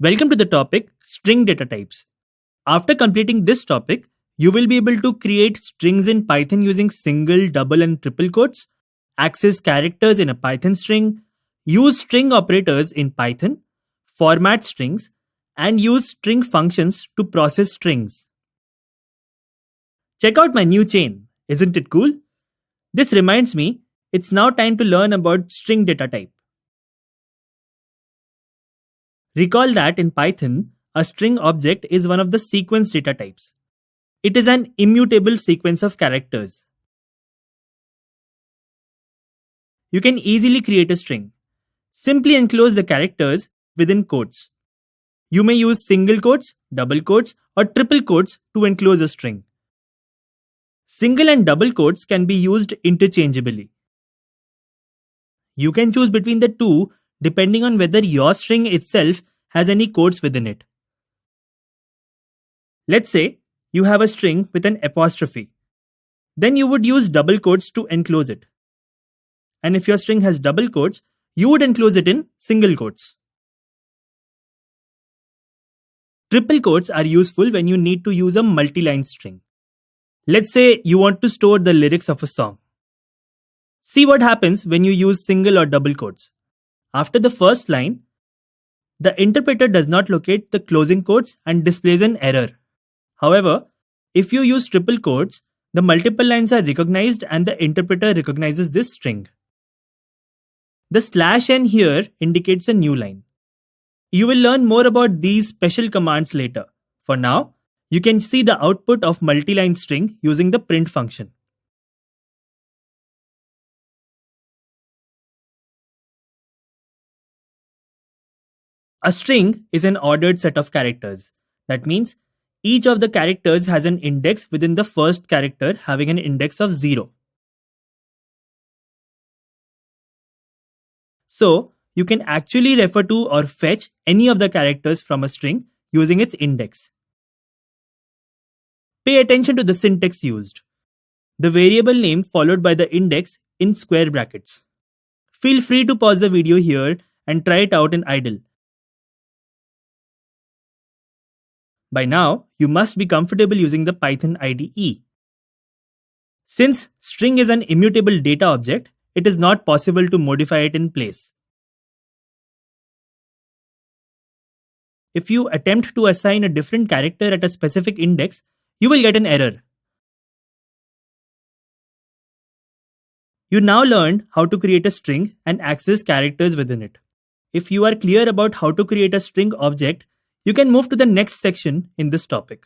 Welcome to the topic String Data Types. After completing this topic, you will be able to create strings in Python using single, double, and triple quotes, access characters in a Python string, use string operators in Python, format strings, and use string functions to process strings. Check out my new chain. Isn't it cool? This reminds me, it's now time to learn about string data type. Recall that in Python, a string object is one of the sequence data types. It is an immutable sequence of characters. You can easily create a string. Simply enclose the characters within quotes. You may use single quotes, double quotes, or triple quotes to enclose a string. Single and double quotes can be used interchangeably. You can choose between the two depending on whether your string itself has any quotes within it. Let's say you have a string with an apostrophe. Then you would use double quotes to enclose it. And if your string has double quotes, you would enclose it in single quotes. Triple quotes are useful when you need to use a multi-line string. Let's say you want to store the lyrics of a song. See what happens when you use single or double quotes. After the first line, the interpreter does not locate the closing quotes and displays an error. However, if you use triple quotes, the multiple lines are recognized and the interpreter recognizes this string. The /n here indicates a new line. You will learn more about these special commands later. For now, you can see the output of multi-line string using the print function. A string is an ordered set of characters. That means each of the characters has an index within the first character having an index of 0. So, you can actually refer to or fetch any of the characters from a string using its index. Pay attention to the syntax used. The variable name followed by the index in square brackets. Feel free to pause the video here and try it out in idle. By now, you must be comfortable using the Python IDE. Since string is an immutable data object, it is not possible to modify it in place. If you attempt to assign a different character at a specific index, you will get an error. You now learned how to create a string and access characters within it. If you are clear about how to create a string object, you can move to the next section in this topic.